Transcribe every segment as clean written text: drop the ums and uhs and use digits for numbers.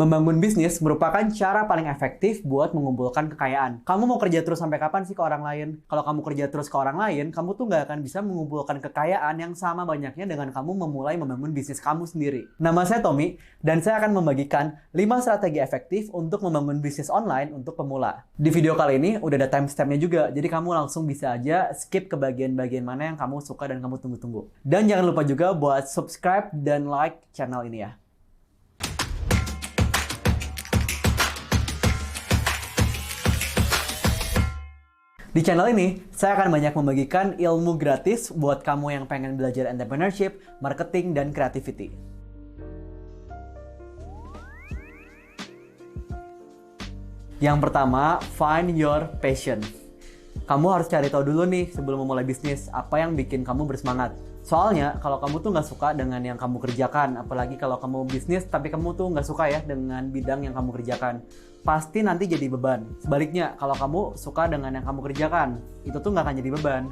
Membangun bisnis merupakan cara paling efektif buat mengumpulkan kekayaan. Kamu mau kerja terus sampai kapan sih ke orang lain? Kalau kamu kerja terus ke orang lain, kamu tuh nggak akan bisa mengumpulkan kekayaan yang sama banyaknya dengan kamu memulai membangun bisnis kamu sendiri. Nama saya Tommy, dan saya akan membagikan 5 strategi efektif untuk membangun bisnis online untuk pemula. Di video kali ini udah ada timestamp-nya juga, jadi kamu langsung bisa aja skip ke bagian-bagian mana yang kamu suka dan kamu tunggu-tunggu. Dan jangan lupa juga buat subscribe dan like channel ini ya. Di channel ini, saya akan banyak membagikan ilmu gratis buat kamu yang pengen belajar entrepreneurship, marketing, dan creativity. Yang pertama, find your passion. Kamu harus cari tahu dulu nih sebelum memulai bisnis, apa yang bikin kamu bersemangat. Soalnya, kalau kamu tuh nggak suka dengan yang kamu kerjakan, apalagi kalau kamu bisnis tapi kamu tuh nggak suka ya dengan bidang yang kamu kerjakan, pasti nanti jadi beban. Sebaliknya, kalau kamu suka dengan yang kamu kerjakan, itu tuh nggak akan jadi beban.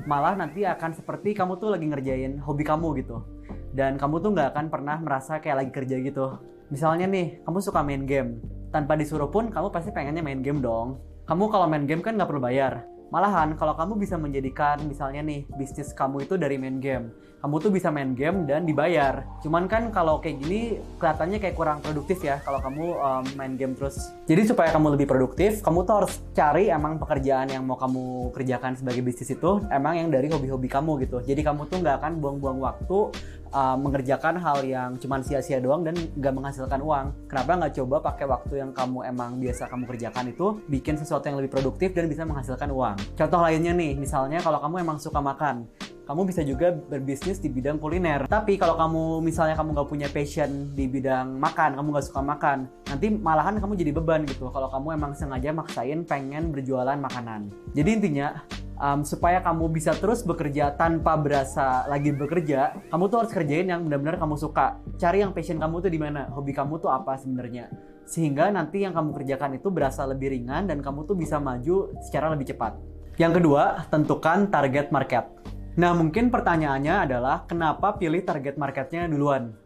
Malah nanti akan seperti kamu tuh lagi ngerjain hobi kamu gitu. Dan kamu tuh nggak akan pernah merasa kayak lagi kerja gitu. Misalnya nih, kamu suka main game. Tanpa disuruh pun, kamu pasti pengennya main game dong. Kamu kalau main game kan nggak perlu bayar. Malahan, kalau kamu bisa menjadikan misalnya nih, bisnis kamu itu dari main game. Kamu tuh bisa main game dan dibayar. Cuman kan kalau kayak gini, kelihatannya kayak kurang produktif ya kalau kamu main game terus. Jadi supaya kamu lebih produktif, kamu tuh harus cari emang pekerjaan yang mau kamu kerjakan sebagai bisnis itu, emang yang dari hobi-hobi kamu gitu. Jadi kamu tuh nggak akan buang-buang waktu mengerjakan hal yang cuman sia-sia doang dan nggak menghasilkan uang. Kenapa nggak coba pakai waktu yang kamu emang biasa kamu kerjakan itu bikin sesuatu yang lebih produktif dan bisa menghasilkan uang. Contoh lainnya nih, misalnya kalau kamu emang suka makan, kamu bisa juga berbisnis di bidang kuliner. Tapi kalau kamu misalnya kamu nggak punya passion di bidang makan, kamu nggak suka makan, nanti malahan kamu jadi beban gitu kalau kamu emang sengaja maksain pengen berjualan makanan. Jadi intinya, supaya kamu bisa terus bekerja tanpa berasa lagi bekerja, kamu tuh harus kerjain yang benar-benar kamu suka. Cari yang passion kamu tuh di mana, hobi kamu tuh apa sebenarnya. Sehingga nanti yang kamu kerjakan itu berasa lebih ringan dan kamu tuh bisa maju secara lebih cepat. Yang kedua, tentukan target market. Nah, mungkin pertanyaannya adalah kenapa pilih target marketnya duluan?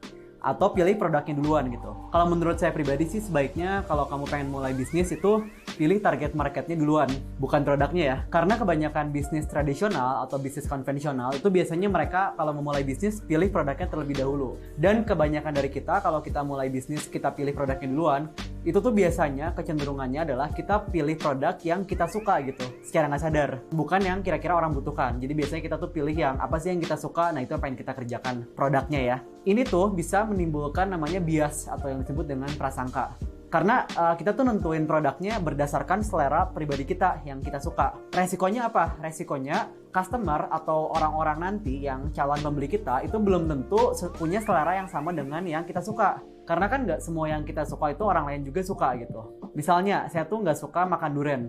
Atau pilih produknya duluan gitu. Kalau menurut saya pribadi sih sebaiknya kalau kamu pengen mulai bisnis itu pilih target marketnya duluan, bukan produknya ya. Karena kebanyakan bisnis tradisional atau bisnis konvensional itu biasanya mereka kalau memulai bisnis pilih produknya terlebih dahulu. Dan kebanyakan dari kita kalau kita mulai bisnis kita pilih produknya duluan, itu tuh biasanya kecenderungannya adalah kita pilih produk yang kita suka gitu, secara nggak sadar. Bukan yang kira-kira orang butuhkan. Jadi biasanya kita tuh pilih yang apa sih yang kita suka, nah itu apa yang kita kerjakan produknya ya. Ini tuh bisa menimbulkan namanya bias atau yang disebut dengan prasangka. Karena kita tuh nentuin produknya berdasarkan selera pribadi kita yang kita suka. Resikonya apa? Resikonya customer atau orang-orang nanti yang calon pembeli kita itu belum tentu punya selera yang sama dengan yang kita suka. Karena kan nggak semua yang kita suka itu orang lain juga suka gitu. Misalnya, saya tuh nggak suka makan durian.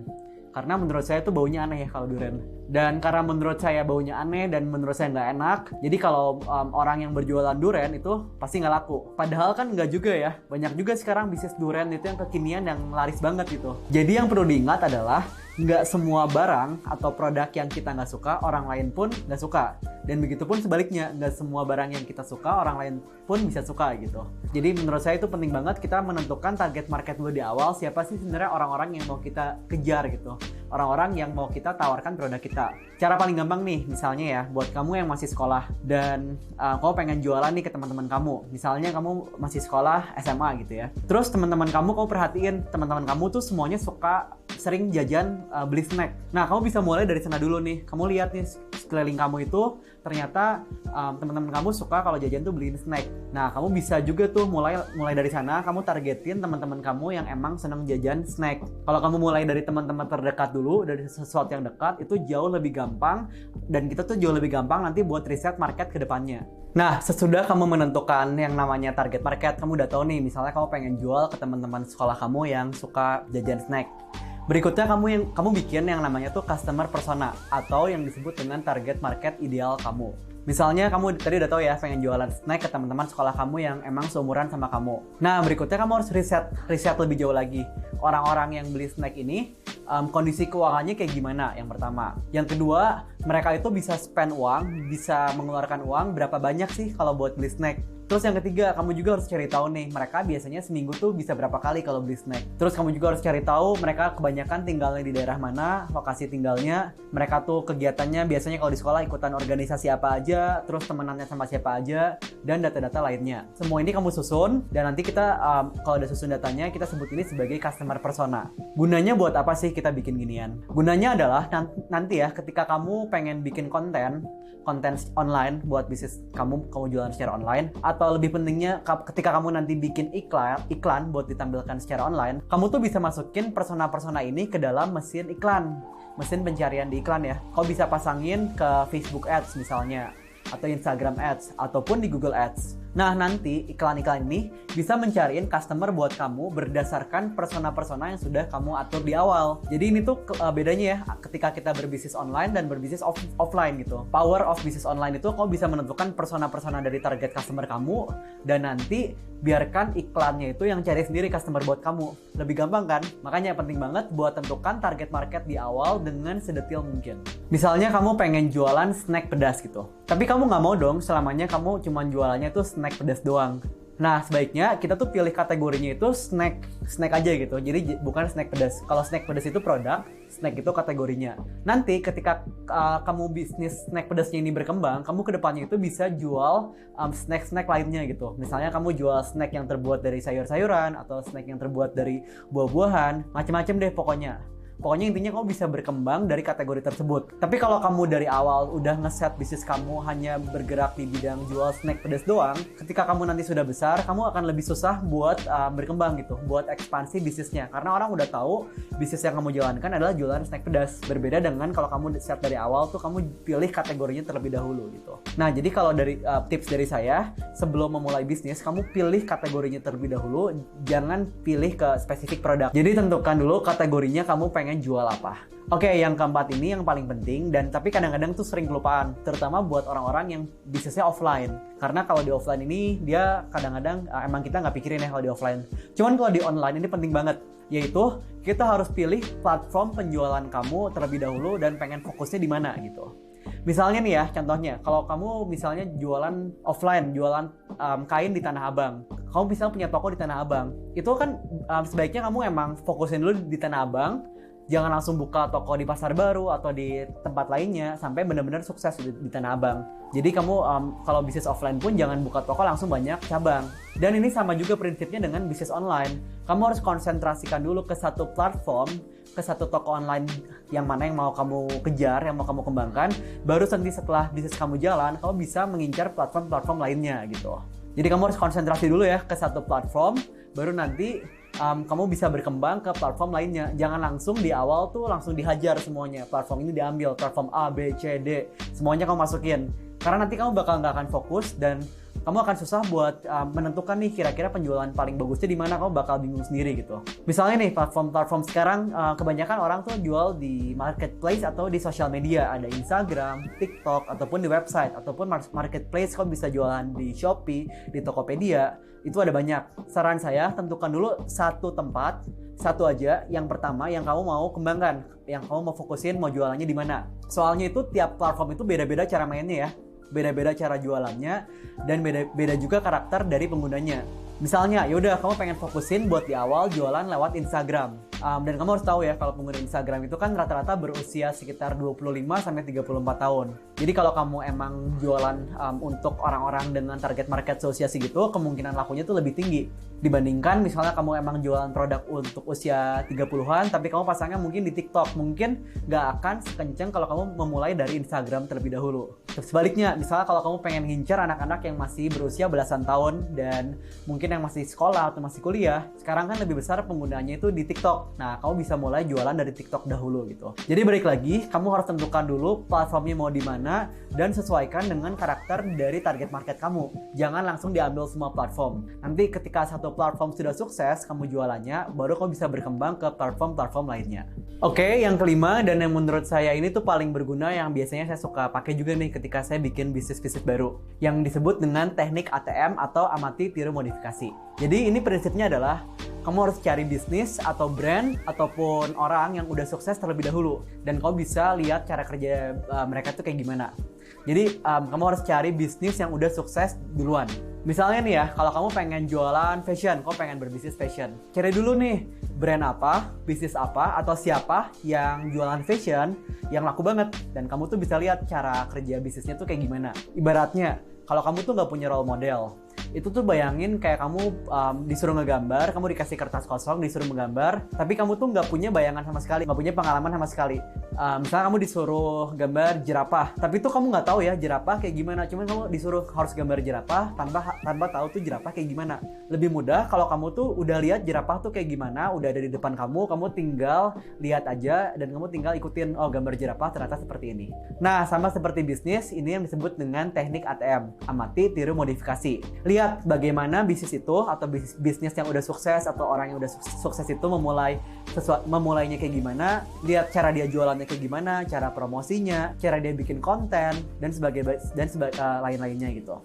Karena menurut saya itu baunya aneh ya kalau durian. Dan karena menurut saya baunya aneh dan menurut saya nggak enak, jadi kalau orang yang berjualan durian itu pasti nggak laku. Padahal kan nggak juga ya. Banyak juga sekarang bisnis durian itu yang kekinian yang laris banget gitu. Jadi yang perlu diingat adalah nggak semua barang atau produk yang kita nggak suka, orang lain pun nggak suka. Dan begitu pun sebaliknya, nggak semua barang yang kita suka, orang lain pun bisa suka gitu. Jadi menurut saya itu penting banget kita menentukan target market dulu di awal, siapa sih sebenarnya orang-orang yang mau kita kejar gitu. Orang-orang yang mau kita tawarkan produk kita. Cara paling gampang nih, misalnya ya, buat kamu yang masih sekolah dan kamu pengen jualan nih ke teman-teman kamu. Misalnya kamu masih sekolah SMA gitu ya. Terus teman-teman kamu perhatiin, teman-teman kamu tuh semuanya suka sering jajan beli snack. Nah, kamu bisa mulai dari sana dulu nih. Kamu lihat nih sekeliling kamu itu ternyata teman-teman kamu suka kalau jajan tuh beliin snack. Nah, kamu bisa juga tuh mulai dari sana, kamu targetin teman-teman kamu yang emang senang jajan snack. Kalau kamu mulai dari teman-teman terdekat dulu, dari sesuatu yang dekat, itu jauh lebih gampang dan kita tuh jauh lebih gampang nanti buat riset market ke depannya. Nah, sesudah kamu menentukan yang namanya target market, kamu udah tahu nih, misalnya kamu pengen jual ke teman-teman sekolah kamu yang suka jajan snack. Berikutnya kamu bikin yang namanya tuh customer persona atau yang disebut dengan target market ideal kamu. Misalnya kamu tadi udah tahu ya pengen jualan snack ke teman-teman sekolah kamu yang emang seumuran sama kamu. Nah, berikutnya kamu harus riset lebih jauh lagi. Orang-orang yang beli snack ini kondisi keuangannya kayak gimana yang pertama. Yang kedua, mereka itu bisa spend uang, bisa mengeluarkan uang berapa banyak sih kalau buat beli snack. Terus yang ketiga, kamu juga harus cari tahu nih, mereka biasanya seminggu tuh bisa berapa kali kalau beli snack. Terus kamu juga harus cari tahu mereka kebanyakan tinggalnya di daerah mana, lokasi tinggalnya, mereka tuh kegiatannya biasanya kalau di sekolah ikutan organisasi apa aja, terus temenannya sama siapa aja, dan data-data lainnya. Semua ini kamu susun, dan nanti kita kalau udah susun datanya, kita sebut ini sebagai customer persona. Gunanya buat apa sih kita bikin ginian? Gunanya adalah nanti ya, ketika kamu pengen bikin konten online buat bisnis kamu jualan secara online, atau lebih pentingnya ketika kamu nanti bikin iklan buat ditampilkan secara online, kamu tuh bisa masukin persona-persona ini ke dalam mesin pencarian di iklan ya. Kau bisa pasangin ke Facebook Ads misalnya, atau Instagram Ads, ataupun di Google Ads. Nah, nanti iklan-iklan ini bisa mencariin customer buat kamu berdasarkan persona-persona yang sudah kamu atur di awal. Jadi ini tuh bedanya ya ketika kita berbisnis online dan berbisnis offline gitu. Power of bisnis online itu kamu bisa menentukan persona-persona dari target customer kamu, dan nanti biarkan iklannya itu yang cari sendiri customer buat kamu. Lebih gampang kan? Makanya penting banget buat tentukan target market di awal dengan sedetil mungkin. Misalnya kamu pengen jualan snack pedas gitu, tapi kamu nggak mau dong selamanya kamu cuma jualannya tuh snack pedas doang. Nah, sebaiknya kita tuh pilih kategorinya itu snack aja gitu. Jadi bukan snack pedas. Kalau snack pedas itu produk, snack itu kategorinya. Nanti ketika kamu bisnis snack pedasnya ini berkembang, kamu kedepannya itu bisa jual snack lainnya gitu. Misalnya kamu jual snack yang terbuat dari sayur-sayuran, atau snack yang terbuat dari buah-buahan, macam-macam deh pokoknya. Pokoknya intinya kamu bisa berkembang dari kategori tersebut. Tapi kalau kamu dari awal udah ngeset bisnis kamu hanya bergerak di bidang jual snack pedas doang, ketika kamu nanti sudah besar, kamu akan lebih susah buat berkembang gitu, buat ekspansi bisnisnya. Karena orang udah tahu bisnis yang kamu jalankan adalah jualan snack pedas. Berbeda dengan kalau kamu set dari awal tuh kamu pilih kategorinya terlebih dahulu gitu. Nah, jadi kalau dari tips dari saya, sebelum memulai bisnis, kamu pilih kategorinya terlebih dahulu, jangan pilih ke spesifik produk. Jadi tentukan dulu kategorinya kamu pengen jual apa. Oke, yang keempat ini yang paling penting, dan tapi kadang-kadang tuh sering kelupaan, terutama buat orang-orang yang bisnisnya offline. Karena kalau di offline ini dia kadang-kadang emang kita nggak pikirin ya kalau di offline. Cuman kalau di online ini penting banget, yaitu kita harus pilih platform penjualan kamu terlebih dahulu dan pengen fokusnya di mana gitu. Misalnya nih ya, contohnya, kalau kamu misalnya jualan offline, jualan kain di Tanah Abang, kamu misalnya punya toko di Tanah Abang, itu kan sebaiknya kamu emang fokusin dulu di Tanah Abang. Jangan langsung buka toko di Pasar Baru atau di tempat lainnya sampai benar-benar sukses di Tanah Abang. Jadi kamu kalau bisnis offline pun jangan buka toko langsung banyak cabang. Dan ini sama juga prinsipnya dengan bisnis online. Kamu harus konsentrasikan dulu ke satu platform, ke satu toko online yang mana yang mau kamu kejar, yang mau kamu kembangkan. Baru nanti setelah bisnis kamu jalan, kamu bisa mengincar platform-platform lainnya gitu. Jadi kamu harus konsentrasi dulu ya ke satu platform, baru nanti kamu bisa berkembang ke platform lainnya. Jangan langsung di awal tuh langsung dihajar semuanya. Platform ini diambil, platform A, B, C, D, semuanya kamu masukin. Karena nanti kamu bakal nggak akan fokus dan kamu akan susah buat menentukan nih kira-kira penjualan paling bagusnya di mana. Kamu bakal bingung sendiri gitu. Misalnya nih platform sekarang kebanyakan orang tuh jual di marketplace atau di sosial media. Ada Instagram, TikTok, ataupun di website, ataupun marketplace. Kamu bisa jualan di Shopee, di Tokopedia. Itu ada banyak. Saran saya tentukan dulu satu tempat, satu aja yang pertama yang kamu mau kembangkan, yang kamu mau fokusin mau jualannya di mana. Soalnya itu tiap platform itu beda-beda cara mainnya ya. Beda-beda cara jualannya, dan beda juga karakter dari penggunanya. Misalnya, yaudah kamu pengen fokusin buat di awal jualan lewat Instagram. Dan kamu harus tahu ya, kalau pengguna Instagram itu kan rata-rata berusia sekitar 25-34 tahun. Jadi kalau kamu emang jualan untuk orang-orang dengan target market seusia segitu, kemungkinan lakunya tuh lebih tinggi. Dibandingkan misalnya kamu emang jualan produk untuk usia 30-an, tapi kamu pasangnya mungkin di TikTok. Mungkin nggak akan sekencang kalau kamu memulai dari Instagram terlebih dahulu. Sebaliknya, misalnya kalau kamu pengen ngincar anak-anak yang masih berusia belasan tahun, dan mungkin yang masih sekolah atau masih kuliah, sekarang kan lebih besar penggunaannya itu di TikTok. Nah, kamu bisa mulai jualan dari TikTok dahulu gitu. Jadi balik lagi, kamu harus tentukan dulu platformnya mau di mana dan sesuaikan dengan karakter dari target market kamu. Jangan langsung diambil semua platform. Nanti ketika satu platform sudah sukses kamu jualannya, baru kamu bisa berkembang ke platform-platform lainnya. Oke, yang kelima dan yang menurut saya ini tuh paling berguna, yang biasanya saya suka pakai juga nih ketika saya bikin bisnis baru, yang disebut dengan teknik ATM atau amati tiru modifikasi. Jadi ini prinsipnya adalah kamu harus cari bisnis atau brand ataupun orang yang udah sukses terlebih dahulu, dan kamu bisa lihat cara kerja mereka tuh kayak gimana. Jadi kamu harus cari bisnis yang udah sukses duluan. Misalnya nih ya, kalau kamu pengen jualan fashion, kamu pengen berbisnis fashion. Cari dulu nih, brand apa, bisnis apa, atau siapa yang jualan fashion yang laku banget. Dan kamu tuh bisa lihat cara kerja bisnisnya tuh kayak gimana. Ibaratnya, kalau kamu tuh nggak punya role model, itu tuh bayangin kayak kamu disuruh ngegambar, kamu dikasih kertas kosong, disuruh menggambar, tapi kamu tuh nggak punya bayangan sama sekali, nggak punya pengalaman sama sekali. Misalnya kamu disuruh gambar jerapah, tapi tuh kamu nggak tahu ya jerapah kayak gimana, cuman kamu disuruh harus gambar jerapah tanpa tahu tuh jerapah kayak gimana. Lebih mudah kalau kamu tuh udah lihat jerapah tuh kayak gimana, udah ada di depan kamu tinggal lihat aja dan kamu tinggal ikutin, oh gambar jerapah ternyata seperti ini. Nah, sama seperti bisnis, ini yang disebut dengan teknik ATM, amati, tiru, modifikasi. Lihat bagaimana bisnis itu atau bisnis yang udah sukses atau orang yang udah sukses itu memulainya kayak gimana, lihat cara dia jualannya kayak gimana, cara promosinya, cara dia bikin konten dan lain-lainnya gitu.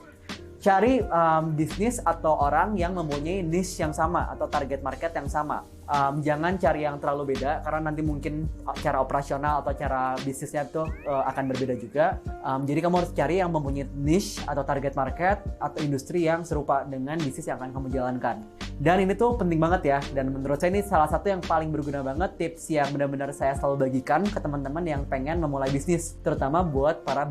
Cari bisnis atau orang yang mempunyai niche yang sama atau target market yang sama. Jangan cari yang terlalu beda karena nanti mungkin cara operasional atau cara bisnisnya itu akan berbeda juga. Jadi kamu harus cari yang mempunyai niche atau target market atau industri yang serupa dengan bisnis yang akan kamu jalankan. Dan ini tuh penting banget ya, dan menurut saya ini salah satu yang paling berguna banget, tips yang benar-benar saya selalu bagikan ke teman-teman yang pengen memulai bisnis, terutama buat para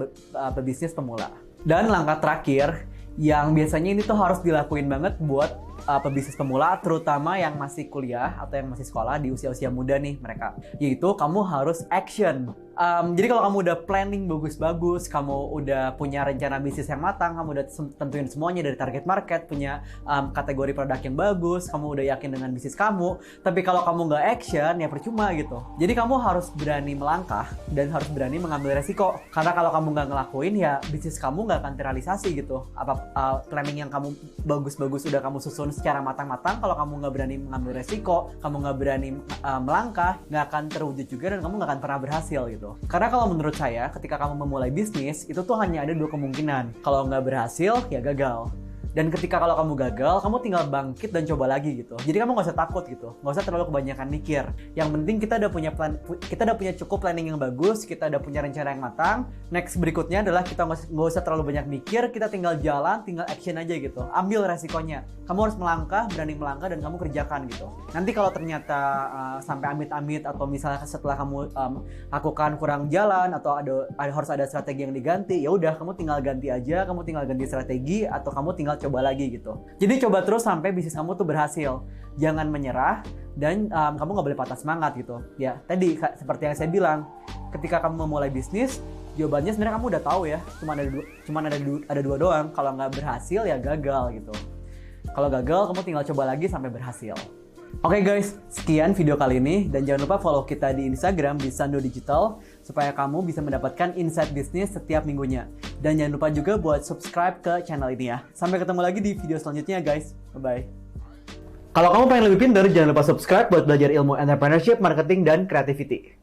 pebisnis pemula. Dan langkah terakhir yang biasanya ini tuh harus dilakuin banget buat pebisnis pemula, terutama yang masih kuliah atau yang masih sekolah di usia-usia muda nih mereka, yaitu kamu harus action. Jadi kalau kamu udah planning bagus-bagus, kamu udah punya rencana bisnis yang matang, kamu udah tentuin semuanya dari target market, punya kategori produk yang bagus, kamu udah yakin dengan bisnis kamu, tapi kalau kamu nggak action, ya percuma gitu. Jadi kamu harus berani melangkah dan harus berani mengambil resiko. Karena kalau kamu nggak ngelakuin, ya bisnis kamu nggak akan terrealisasi gitu. Planning yang kamu bagus-bagus udah kamu susun secara matang-matang, kalau kamu nggak berani mengambil resiko, kamu nggak berani melangkah, nggak akan terwujud juga dan kamu nggak akan pernah berhasil gitu. Karena kalau menurut saya, ketika kamu memulai bisnis, itu tuh hanya ada dua kemungkinan. Kalau nggak berhasil, ya gagal. Dan ketika kalau kamu gagal, kamu tinggal bangkit dan coba lagi gitu. Jadi kamu nggak usah takut gitu, nggak usah terlalu kebanyakan mikir. Yang penting kita udah punya cukup planning yang bagus, kita udah punya rencana yang matang. Next berikutnya adalah kita nggak usah terlalu banyak mikir, kita tinggal jalan, tinggal action aja gitu. Ambil resikonya. Kamu harus melangkah, berani melangkah dan kamu kerjakan gitu. Nanti kalau ternyata sampai amit-amit atau misalnya setelah kamu lakukan kurang jalan atau harus ada strategi yang diganti, ya udah kamu tinggal ganti aja, kamu tinggal ganti strategi atau kamu tinggal coba lagi gitu. Jadi coba terus sampai bisnis kamu tuh berhasil. Jangan menyerah dan kamu nggak boleh patah semangat gitu. Ya tadi seperti yang saya bilang, ketika kamu memulai bisnis, jawabannya sebenarnya kamu udah tahu ya. Cuma ada dua doang. Kalau nggak berhasil ya gagal gitu. Kalau gagal kamu tinggal coba lagi sampai berhasil. Oke guys, sekian video kali ini dan jangan lupa follow kita di Instagram di Sando Digital supaya kamu bisa mendapatkan insight bisnis setiap minggunya. Dan jangan lupa juga buat subscribe ke channel ini ya. Sampai ketemu lagi di video selanjutnya guys. Bye-bye. Kalau kamu pengen lebih pintar, jangan lupa subscribe buat belajar ilmu entrepreneurship, marketing, dan creativity.